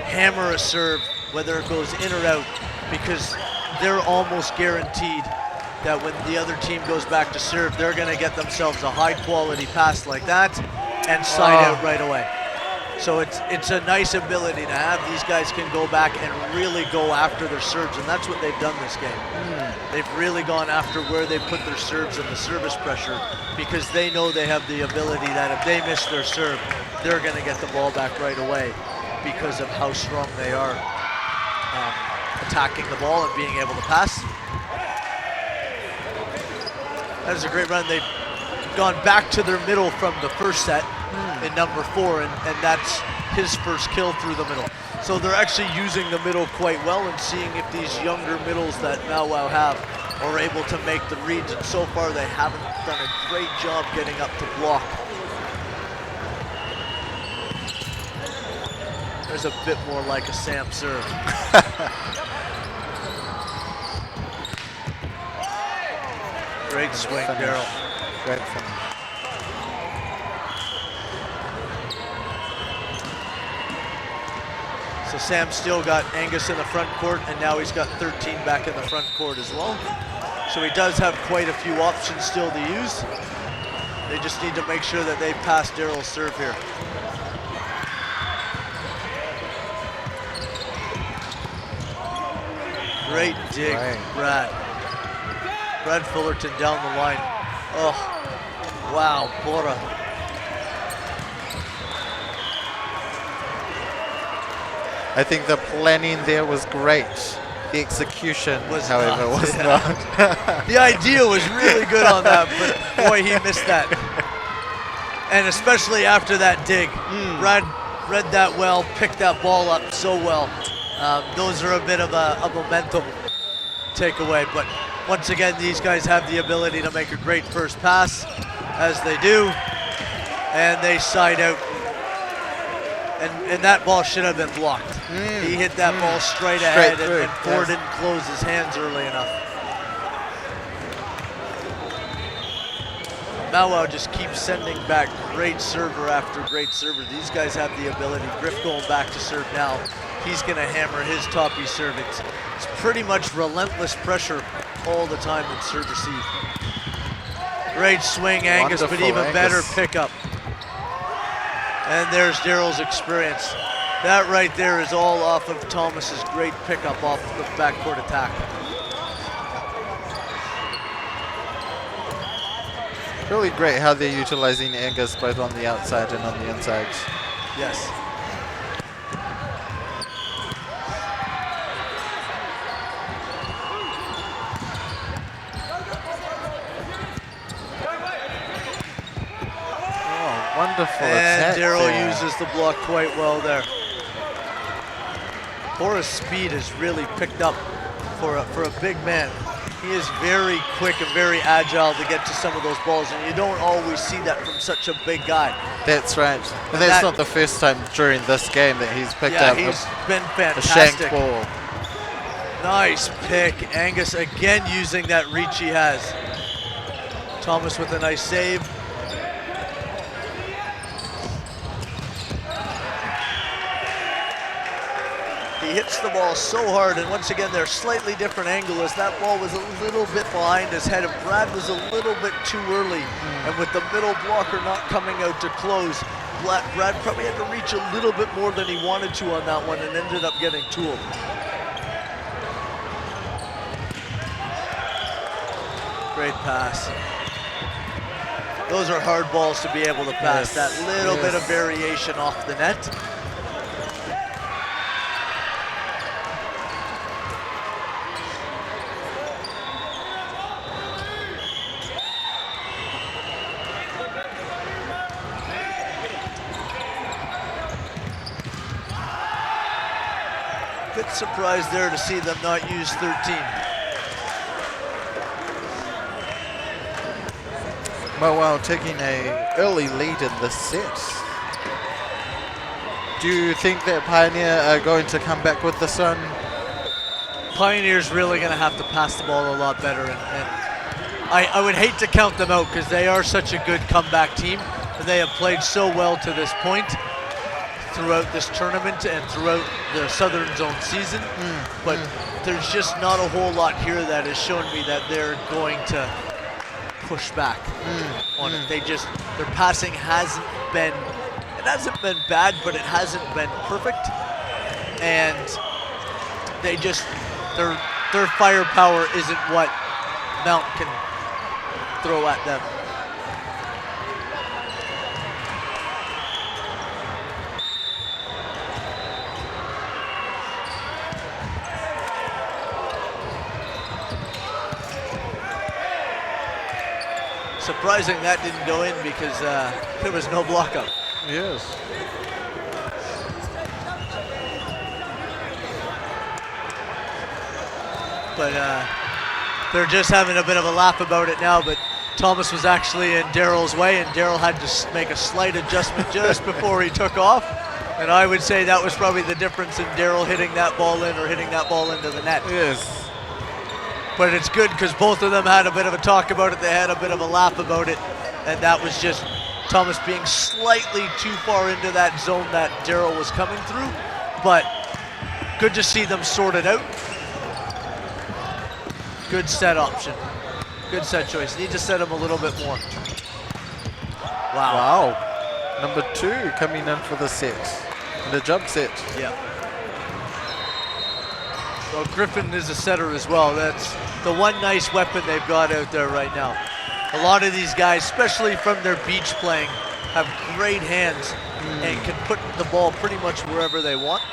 hammer a serve, whether it goes in or out, because they're almost guaranteed that when the other team goes back to serve, they're going to get themselves a high-quality pass like that and side out right away. So it's a nice ability to have. These guys can go back and really go after their serves, and that's what they've done this game. They've really gone after where they put their serves and the service pressure, because they know they have the ability that if they miss their serve, they're going to get the ball back right away because of how strong they are attacking the ball and being able to pass. That is a great run. They've gone back to their middle from the first set in number 4, and that's his first kill through the middle. So they're actually using the middle quite well and seeing if these younger middles that Mauao have are able to make the reads, and so far they haven't done a great job getting up to block. There's a bit more like a Sam serve. Great swing, Daryl. Great finish. So Sam's still got Angus in the front court, and now he's got 13 back in the front court as well. So he does have quite a few options still to use. They just need to make sure that they pass Daryl's serve here. Great dig, Brad. Brad Fullerton down the line. Oh, wow, Bora. I think the planning there was great. The execution, however, was not. The idea was really good on that, but boy, he missed that. And especially after that dig. Brad read that well, picked that ball up so well. Those are a bit of a momentum takeaway, but once again, these guys have the ability to make a great first pass, as they do, and they side out. And that ball should have been blocked. He hit that ball straight ahead, and Ford didn't close his hands early enough. Mauao just keeps sending back great server after great server. These guys have the ability. Griff going back to serve now. He's going to hammer his toppy serve. It's pretty much relentless pressure all the time in serve receive. Great swing, Angus, but even better pickup. And there's Daryl's experience. That right there is all off of Thomas's great pickup off the backcourt attack. Really great how they're utilizing Angus both on the outside and on the inside. Yes. Wonderful And attack Daryl there. uses the block quite well there. Bora's speed has really picked up for a big man. He is very quick and very agile to get to some of those balls, and you don't always see that from such a big guy. That's right. And that's not the first time during this game that he's picked up he's been a fantastic. shanked ball. Nice pick. Angus again using that reach he has. Thomas with a nice save. He hits the ball so hard, and once again, they're slightly different angle as that ball was a little bit behind his head, and Brad was a little bit too early. And with the middle blocker not coming out to close, Brad probably had to reach a little bit more than he wanted to on that one and ended up getting tooled. Great pass. Those are hard balls to be able to pass. That little bit of variation off the net. Bit surprised there to see them not use 13. Mauao taking an early lead in the set. Do you think that Pioneer are going to come back with this one? Pioneer's really going to have to pass the ball a lot better, and I would hate to count them out because they are such a good comeback team, and they have played so well to this point throughout this tournament and throughout the Southern Zone season. But there's just not a whole lot here that has shown me that they're going to push back on it. Their passing hasn't been bad, but it hasn't been perfect. And their firepower isn't what Mount can throw at them. Surprising that didn't go in because there was no block up. Yes. But they're just having a bit of a laugh about it now, but Thomas was actually in Daryl's way, and Daryl had to make a slight adjustment just before he took off. And I would say that was probably the difference in Daryl hitting that ball in or hitting that ball into the net. Yes. But it's good because both of them had a bit of a talk about it. They had a bit of a laugh about it. And that was just Thomas being slightly too far into that zone that Daryl was coming through. But good to see them sort it out. Good set option. Good set choice. Need to set him a little bit more. Wow. Wow. Number 2 coming in for the set. The jump set. Yeah. So Griffin is a setter as well. That's the one nice weapon they've got out there right now. A lot of these guys, especially from their beach playing, have great hands and can put the ball pretty much wherever they want.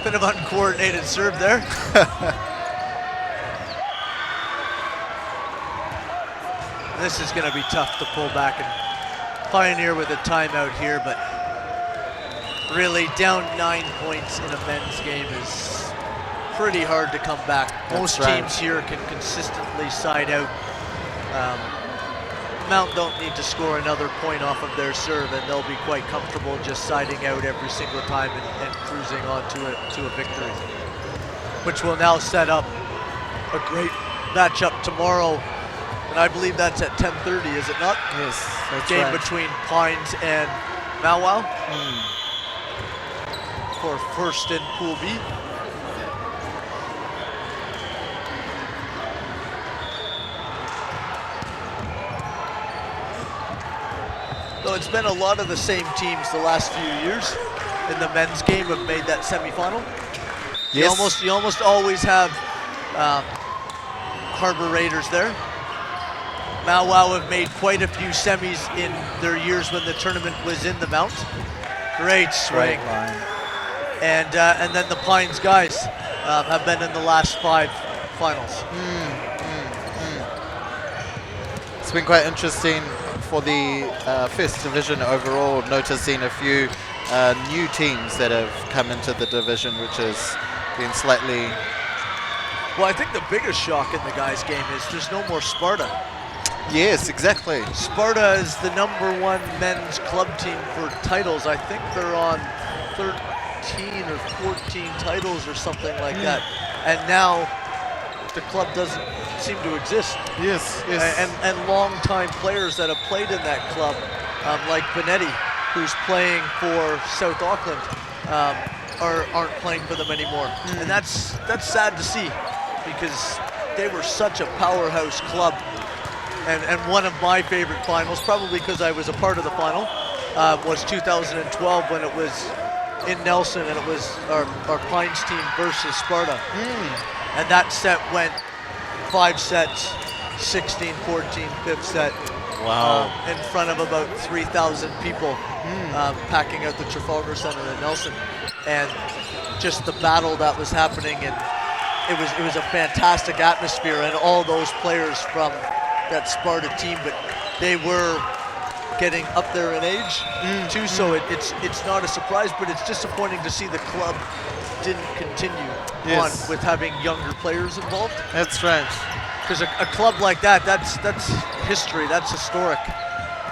Bit of uncoordinated serve there. This is going to be tough to pull back, and Pioneer with a timeout here, but really down 9 points in a men's game is pretty hard to come back. Most teams here can consistently side out. Mount don't need to score another point off of their serve, and they'll be quite comfortable just siding out every single time and cruising on to a victory, which will now set up a great matchup tomorrow. And I believe that's at 10:30, is it not? Yes, that's Game right. between Pines and Mauao for first in Pool B. So it's been a lot of the same teams the last few years in the men's game have made that semifinal. Yes. You almost always have Harbor Raiders there. Mauao have made quite a few semis in their years when the tournament was in the Mount. Great swing. Line. And then the Pines guys have been in the last five finals. It's been quite interesting for the first division overall, noticing a few new teams that have come into the division, which has been slightly... Well, I think the biggest shock in the guys' game is there's no more Sparta. Yes, exactly. Sparta is the #1 men's club team for titles. I think they're on 13 or 14 titles or something like that. And now the club doesn't seem to exist. Yes, yes. And long-time players that have played in that club, like Benetti, who's playing for South Auckland, aren't playing for them anymore. And that's sad to see, because they were such a powerhouse club. And one of my favorite finals, probably because I was a part of the final, was 2012 when it was in Nelson, and it was our Pines team versus Sparta. And that set went 5 sets, 16-14, 5th set. Wow. In front of about 3,000 people packing out the Trafalgar Center in Nelson. And just the battle that was happening, and it was a fantastic atmosphere, and all those players from that Sparta team, but they were getting up there in age too, so it's not a surprise, but it's disappointing to see the club didn't continue on with having younger players involved. That's right. Because a club like that's history, that's historic.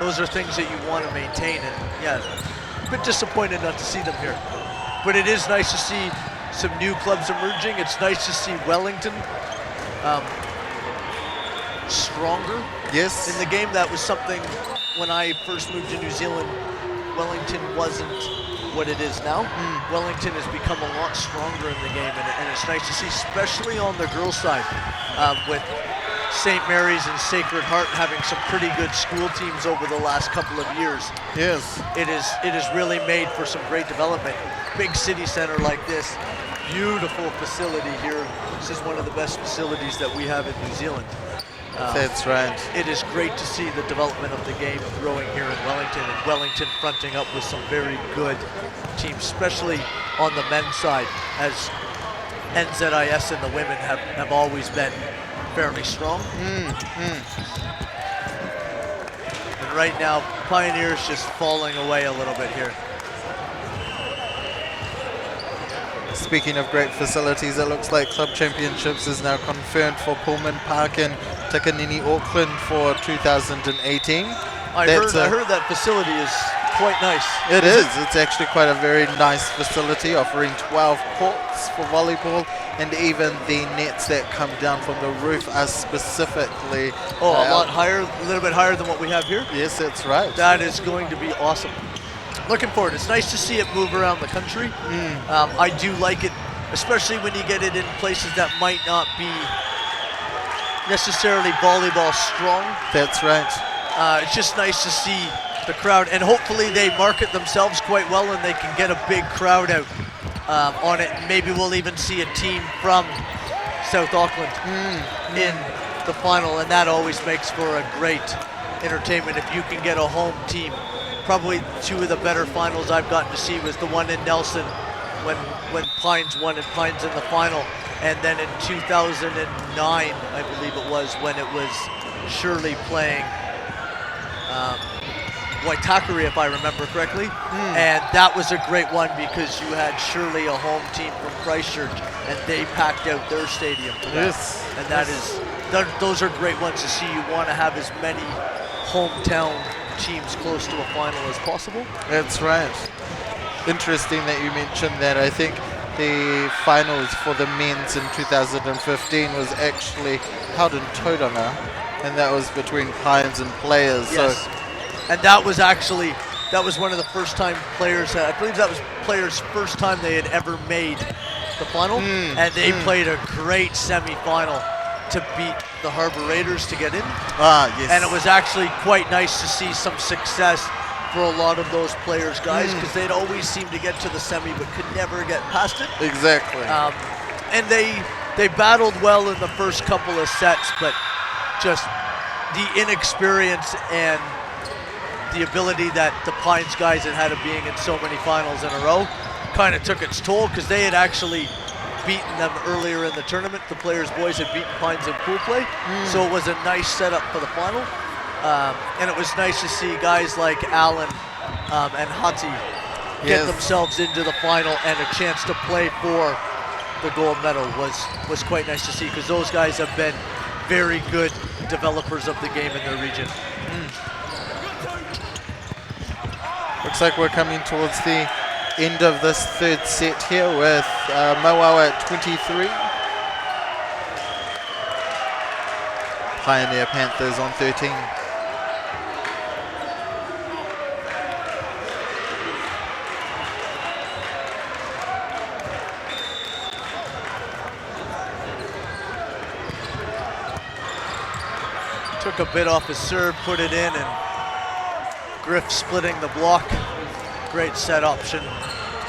Those are things that you want to maintain, and yeah, a bit disappointed not to see them here. But it is nice to see some new clubs emerging. It's nice to see Wellington stronger in the game. That was something when I first moved to New Zealand. Wellington wasn't what it is now. Wellington has become a lot stronger in the game, and it's nice to see, especially on the girls' side, with St. Mary's and Sacred Heart having some pretty good school teams over the last couple of years. Yes. It is really made for some great development. Big city center like this, beautiful facility here. This is one of the best facilities that we have in New Zealand. That's right. It is great to see the development of the game growing here in Wellington, and Wellington fronting up with some very good teams, especially on the men's side, as NZIS and the women have always been fairly strong. And right now, Pioneers just falling away a little bit here. Speaking of great facilities, it looks like Club Championships is now confirmed for Pullman Park in Takanini, Auckland for 2018. I heard that facility is quite nice. It is. It's actually quite a very nice facility, offering 12 courts for volleyball, and even the nets that come down from the roof are specifically... a lot higher, a little bit higher than what we have here? Yes, that's right. That is going to be awesome. Looking forward. It's nice to see it move around the country. I do like it, especially when you get it in places that might not be necessarily volleyball strong. That's right. It's just nice to see the crowd, and hopefully they market themselves quite well and they can get a big crowd out on it. Maybe we'll even see a team from South Auckland in the final, and that always makes for a great entertainment if you can get a home team. Probably two of the better finals I've gotten to see was the one in Nelson when Pines won and Pines in the final, and then in 2009, I believe it was, when it was Shirley playing Waitakere, if I remember correctly. And that was a great one because you had Shirley, a home team from Christchurch, and they packed out their stadium for that. Yes. And those are great ones to see. You want to have as many hometown teams close to a final as possible. That's right. Interesting that you mentioned that. I think the finals for the men's in 2015 was actually held in Tauranga, and that was between Pines and Players. Yes. So. And that was one of the first time Players, I believe that was Players' first time they had ever made the final, and they played a great semi-final to beat the Harbour Raiders to get in. Yes. And it was actually quite nice to see some success for a lot of those Players guys, because they'd always seem to get to the semi but could never get past it. Exactly. And they battled well in the first couple of sets, but just the inexperience and the ability that the Pines guys had of being in so many finals in a row kind of took its toll, because they had actually beaten them earlier in the tournament. The Players boys had beaten Pines in pool play, so it was a nice setup for the final. And it was nice to see guys like Allen and Hati get themselves into the final, and a chance to play for the gold medal was quite nice to see, because those guys have been very good developers of the game in their region. Looks like we're coming towards the end of this third set here with Mauao at 23. Pioneer Panthers on 13. Took a bit off his serve, put it in, and Griff splitting the block. Great set option.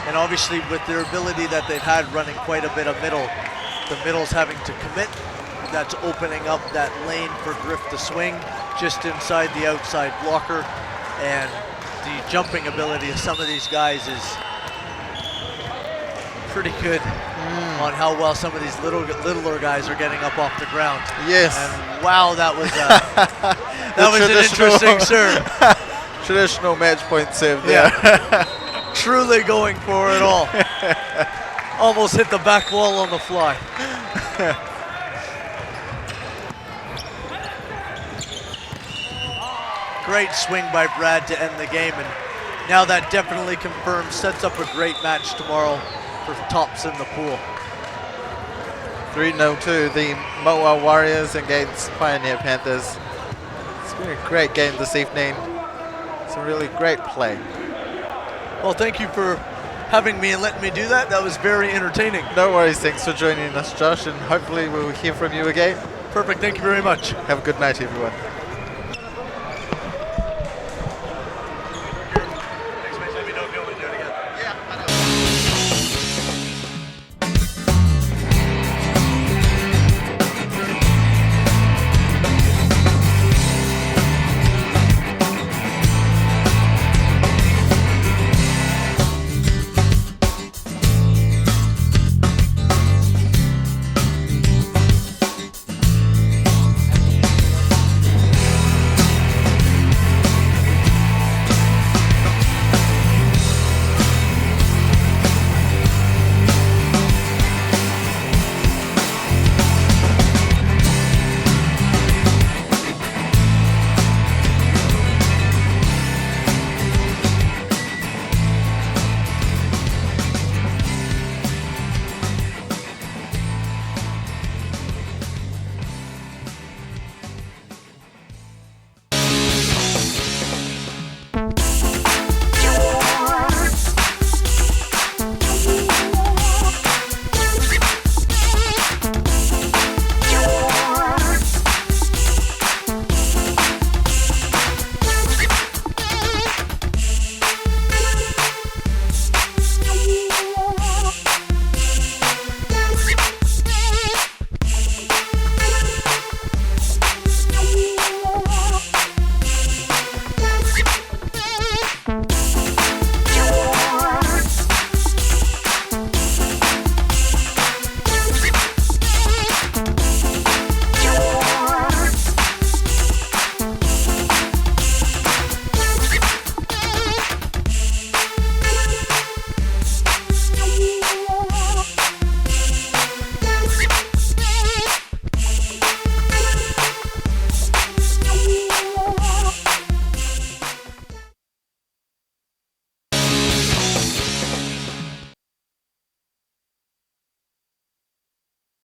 And obviously with their ability that they've had running quite a bit of middle, the middle's having to commit. That's opening up that lane for Griff to swing just inside the outside blocker. And the jumping ability of some of these guys is pretty good on how well some of these littler guys are getting up off the ground. Yes. And wow, that was that was an interesting serve. Traditional match point serve there. Yeah. Truly going for it all. Almost hit the back wall on the fly. Great swing by Brad to end the game, and now that definitely confirms, sets up a great match tomorrow for tops in the pool. 3-0 to the Mauao Warriors against Pioneer Panthers. It's been a great game this evening. Some really great play. Well, thank you for having me and letting me do that. That was very entertaining. No worries, thanks for joining us, Josh, and hopefully we'll hear from you again. Perfect, thank you very much. Have a good night, everyone.